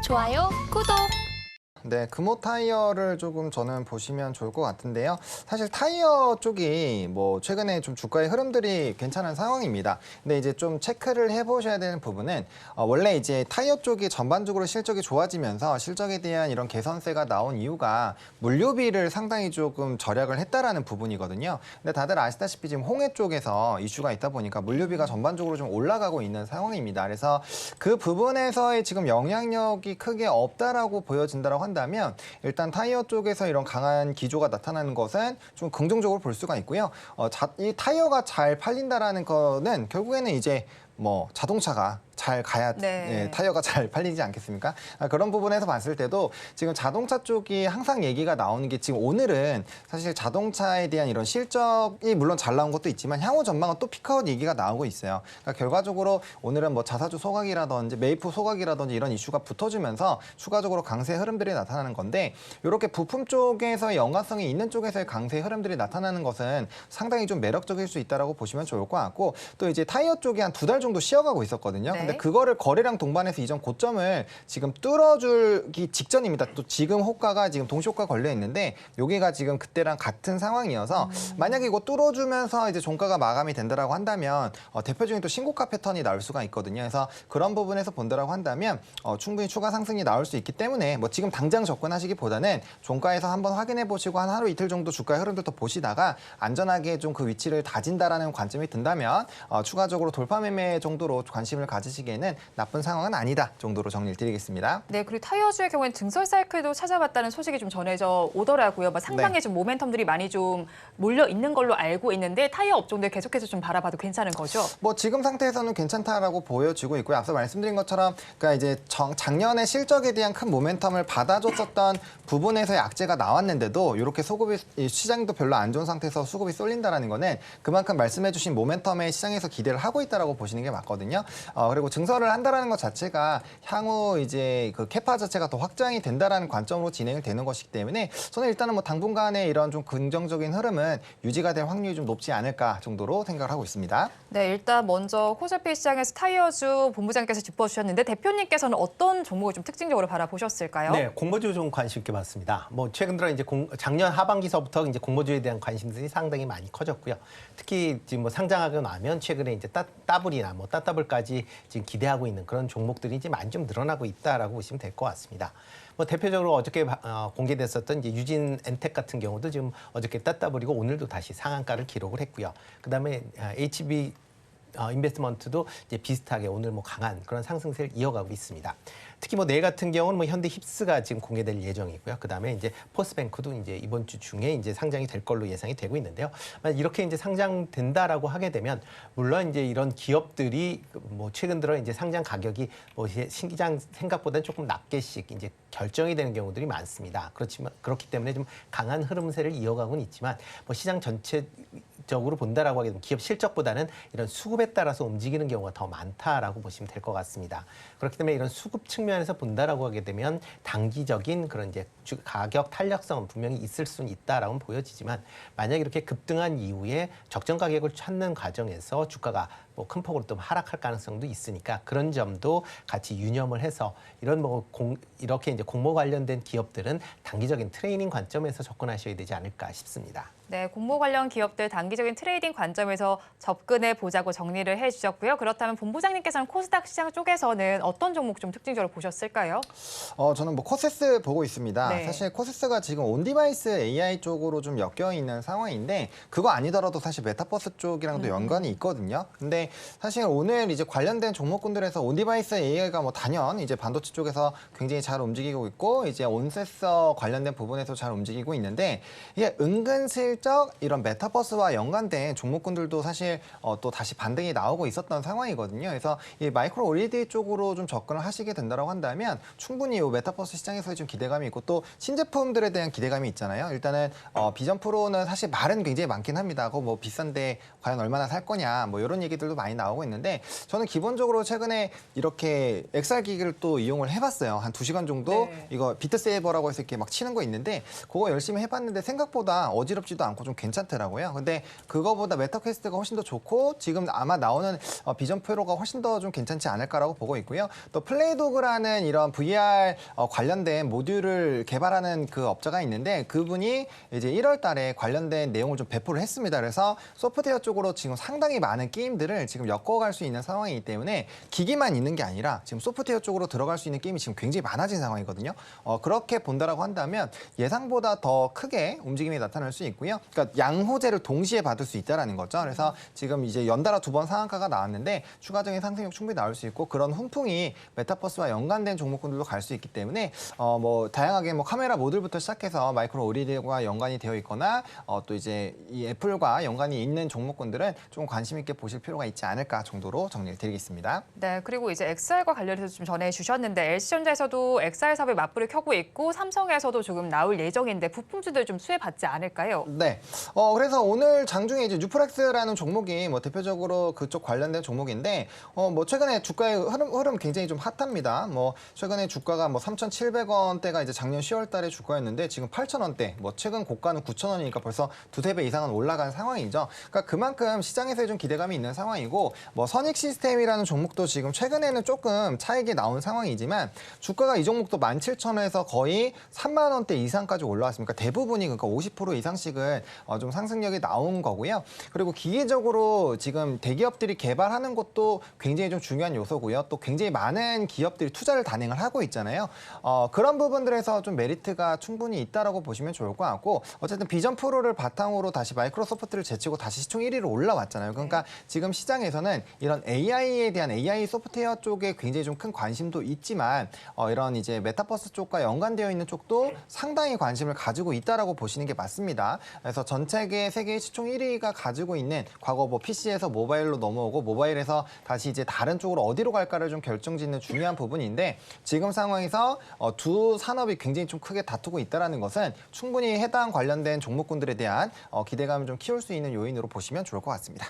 좋아요, 구독! 네, 금호 타이어를 조금 저는 보시면 좋을 것 같은데요. 사실 타이어 쪽이 뭐 최근에 좀 주가의 흐름들이 괜찮은 상황입니다. 근데 이제 좀 체크를 해보셔야 되는 부분은 원래 이제 타이어 쪽이 전반적으로 실적이 좋아지면서 실적에 대한 이런 개선세가 나온 이유가 물류비를 상당히 조금 절약을 했다라는 부분이거든요. 근데 다들 아시다시피 지금 홍해 쪽에서 이슈가 있다 보니까 물류비가 전반적으로 좀 올라가고 있는 상황입니다. 그래서 그 부분에서의 지금 영향력이 크게 없다라고 보여진다고 한다면 일단 타이어 쪽에서 이런 강한 기조가 나타나는 것은 좀 긍정적으로 볼 수가 있고요. 이 타이어가 잘 팔린다라는 거는 결국에는 이제 뭐 자동차가 잘 가야 타이어가 잘 팔리지 않겠습니까? 그런 부분에서 봤을 때도 지금 자동차 쪽이 항상 얘기가 나오는 게 지금 오늘은 사실 자동차에 대한 이런 실적이 물론 잘 나온 것도 있지만 향후 전망은 또 피크아웃 얘기가 나오고 있어요. 그러니까 결과적으로 오늘은 뭐 자사주 소각이라든지 메이프 소각이라든지 이런 이슈가 붙어주면서 추가적으로 강세 흐름들이 나타나는 건데 이렇게 부품 쪽에서 연관성이 있는 쪽에서의 강세 흐름들이 나타나는 것은 상당히 좀 매력적일 수 있다라고 보시면 좋을 것 같고 또 이제 타이어 쪽이 한 2달 정도 쉬어가고 있었거든요. 근데 그거를 거래량 동반해서 이전 고점을 지금 뚫어주기 직전입니다. 또 지금 호가가 지금 동시호가 걸려 있는데 여기가 지금 그때랑 같은 상황이어서 만약에 이거 뚫어주면서 이제 종가가 마감이 된다라고 한다면 대표적인 또 신고가 패턴이 나올 수가 있거든요. 그래서 그런 부분에서 본다라고 한다면 충분히 추가 상승이 나올 수 있기 때문에 뭐 지금 당장 접근하시기보다는 종가에서 한번 확인해 보시고 한 하루 이틀 정도 주가의 흐름들 더 보시다가 안전하게 좀 그 위치를 다진다라는 관점이 든다면 추가적으로 돌파 매매 정도로 관심을 가지시기에는 나쁜 상황은 아니다 정도로 정리를 드리겠습니다. 네, 그리고 타이어주의 경우에는 증설 사이클도 찾아봤다는 소식이 좀 전해져 오더라고요. 상당히 좀 모멘텀들이 많이 좀 몰려 있는 걸로 알고 있는데 타이어 업종들 계속해서 좀 바라봐도 괜찮은 거죠? 뭐 지금 상태에서는 괜찮다라고 보여지고 있고요. 앞서 말씀드린 것처럼 그러니까 이제 작년에 실적에 대한 큰 모멘텀을 받아줬었던 부분에서의 악재가 나왔는데도 이렇게 수급이 시장도 별로 안 좋은 상태에서 수급이 쏠린다라는 거는 그만큼 말씀해주신 모멘텀에 시장에서 기대를 하고 있다라고 보시는 게 맞거든요. 그리고 증설을 한다라는 것 자체가 향후 이제 그 캐파 자체가 더 확장이 된다라는 관점으로 진행이 되는 것이기 때문에 저는 일단은 뭐 당분간의 이런 좀 긍정적인 흐름은 유지가 될 확률이 좀 높지 않을까 정도로 생각을 하고 있습니다. 네, 일단 먼저 코스피 시장에서 타이어주 본부장께서 짚어주셨는데 대표님께서는 어떤 종목을 좀 특징적으로 바라보셨을까요? 네, 공모주 좀 관심 있게 봤습니다. 뭐 최근 들어 이제 작년 하반기서부터 이제 공모주에 대한 관심들이 상당히 많이 커졌고요. 특히 지금 뭐 상장하고 나면 최근에 이제 따블이나 뭐 따따블까지 지금 기대하고 있는 그런 종목들이 이제 많이 좀 늘어나고 있다라고 보시면 될 것 같습니다. 뭐 대표적으로 어저께 공개됐었던 이제 유진 엔텍 같은 경우도 지금 어저께 따따블이고 오늘도 다시 상한가를 기록을 했고요. 그다음에 HB 인베스트먼트도 이제 비슷하게 오늘 뭐 강한 그런 상승세를 이어가고 있습니다. 특히 뭐 내일 같은 경우는 뭐 현대 힙스가 지금 공개될 예정이고요. 그다음에 이제 포스뱅크도 이제 이번 주 중에 이제 상장이 될 걸로 예상이 되고 있는데요. 이렇게 이제 상장된다라고 하게 되면 물론 이제 이런 기업들이 뭐 최근 들어 이제 상장 가격이 뭐 시장 생각보다는 조금 낮게씩 이제 결정이 되는 경우들이 많습니다. 그렇기 때문에 좀 강한 흐름세를 이어가고는 있지만 뭐 시장 전체적으로 본다라고 하게 되면 기업 실적보다는 이런 수급에 따라서 움직이는 경우가 더 많다라고 보시면 될 것 같습니다. 그렇기 때문에 이런 수급 측면에서 본다라고 하게 되면 단기적인 그런 이제 가격 탄력성은 분명히 있을 수는 있다라고 보여지지만 만약 이렇게 급등한 이후에 적정 가격을 찾는 과정에서 주가가 뭐 큰 폭으로 좀 하락할 가능성도 있으니까 그런 점도 같이 유념을 해서 이런 이렇게 이제 공모 관련된 기업들은 단기적인 트레이닝 관점에서 접근하셔야 되지 않을까 싶습니다. 네, 공모 관련 기업들 단기적인 트레이딩 관점에서 접근해 보자고 정리를 해주셨고요. 그렇다면 본부장님께서는 코스닥 시장 쪽에서는 어떤 종목 좀 특징적으로 보셨을까요? 저는 뭐 코세스 보고 있습니다. 네. 사실 코세스가 지금 온디바이스 AI 쪽으로 좀 엮여 있는 상황인데 그거 아니더라도 사실 메타버스 쪽이랑도 연관이 있거든요. 근데 사실 오늘 이제 관련된 종목군들에서 온디바이스 AI가 뭐 단연 이제 반도체 쪽에서 굉장히 잘 움직이고 있고 이제 온센서 관련된 부분에서 잘 움직이고 있는데 이게 은근슬쩍 이런 메타버스와 연관된 종목군들도 사실 또 다시 반등이 나오고 있었던 상황이거든요. 그래서 이 마이크로 LED 쪽으로 좀 접근을 하시게 된다고 한다면 충분히 이 메타버스 시장에서 좀 기대감이 있고 또 신제품들에 대한 기대감이 있잖아요. 일단은 비전 프로는 사실 말은 굉장히 많긴 합니다. 그거 뭐 비싼데 과연 얼마나 살 거냐 뭐 이런 얘기들도 많이 나오고 있는데 저는 기본적으로 최근에 이렇게 XR 기기를 또 이용을 해봤어요. 한 2시간 정도 이거 비트 세이버라고 해서 이렇게 막 치는 거 있는데 그거 열심히 해봤는데 생각보다 어지럽지도 않고 좀 괜찮더라고요. 근데 그거보다 메타퀘스트가 훨씬 더 좋고 지금 아마 나오는 비전 프로가 훨씬 더 좀 괜찮지 않을까라고 보고 있고요. 또 플레이도그라는 이런 VR 관련된 모듈을 개발하는 그 업자가 있는데 그분이 이제 1월 달에 관련된 내용을 좀 배포를 했습니다. 그래서 소프트웨어 쪽으로 지금 상당히 많은 게임들을 지금 엮어갈 수 있는 상황이기 때문에 기기만 있는 게 아니라 지금 소프트웨어 쪽으로 들어갈 수 있는 게임이 지금 굉장히 많아진 상황이거든요. 그렇게 본다라고 한다면 예상보다 더 크게 움직임이 나타날 수 있고요. 그러니까 양호제를 동시에 받을 수 있다라는 거죠. 그래서 지금 이제 연달아 2번 상한가가 나왔는데 추가적인 상승력 충분히 나올 수 있고 그런 훈풍이 메타버스와 연관된 종목군들도 갈 수 있기 때문에 뭐 다양하게 뭐 카메라 모듈부터 시작해서 마이크로 OLED와 연관이 되어 있거나 또 이제 이 애플과 연관이 있는 종목군들은 좀 관심 있게 보실 필요가 있지 않을까 정도로 정리를 드리겠습니다. 네, 그리고 이제 XR과 관련해서 좀 전해주셨는데 LC전자에서도 XR 사업에 맞불을 켜고 있고 삼성에서도 조금 나올 예정인데 부품주들 좀 수혜받지 않을까요? 네. 그래서 오늘 장중에 이제 뉴프렉스라는 종목이 뭐 대표적으로 그쪽 관련된 종목인데 뭐 최근에 주가의 흐름 굉장히 좀 핫합니다. 뭐 최근에 주가가 뭐 3,700원대가 이제 작년 10월 달에 주가였는데 지금 8,000원대. 뭐 최근 고가는 9,000원이니까 벌써 2~3배 이상은 올라간 상황이죠. 그러니까 그만큼 시장에서 좀 기대감이 있는 상황이고 뭐 선익 시스템이라는 종목도 지금 최근에는 조금 차익이 나온 상황이지만 주가가 이 종목도 17,000원에서 거의 3만 원대 이상까지 올라왔습니다. 대부분이 그러니까 50% 이상씩은 좀 상승력이 나온 거고요. 그리고 기계적으로 지금 대기업들이 개발하는 것도 굉장히 좀 중요한 요소고요. 또 굉장히 많은 기업들이 투자를 단행을 하고 있잖아요. 그런 부분들에서 좀 메리트가 충분히 있다라고 보시면 좋을 것 같고 어쨌든 비전 프로를 바탕으로 다시 마이크로소프트를 제치고 다시 시총 1위로 올라왔잖아요. 그러니까 지금 시장에서는 이런 AI에 대한 AI 소프트웨어 쪽에 굉장히 좀 큰 관심도 있지만 이런 이제 메타버스 쪽과 연관되어 있는 쪽도 상당히 관심을 가지고 있다라고 보시는 게 맞습니다. 그래서 전 세계의 시총 1위가 가지고 있는 과거 뭐 PC에서 모바일로 넘어오고 모바일에서 다시 이제 다른 쪽으로 어디로 갈까를 좀 결정짓는 중요한 부분인데 지금 상황에서 두 산업이 굉장히 좀 크게 다투고 있다라는 것은 충분히 해당 관련된 종목군들에 대한 기대감을 좀 키울 수 있는 요인으로 보시면 좋을 것 같습니다.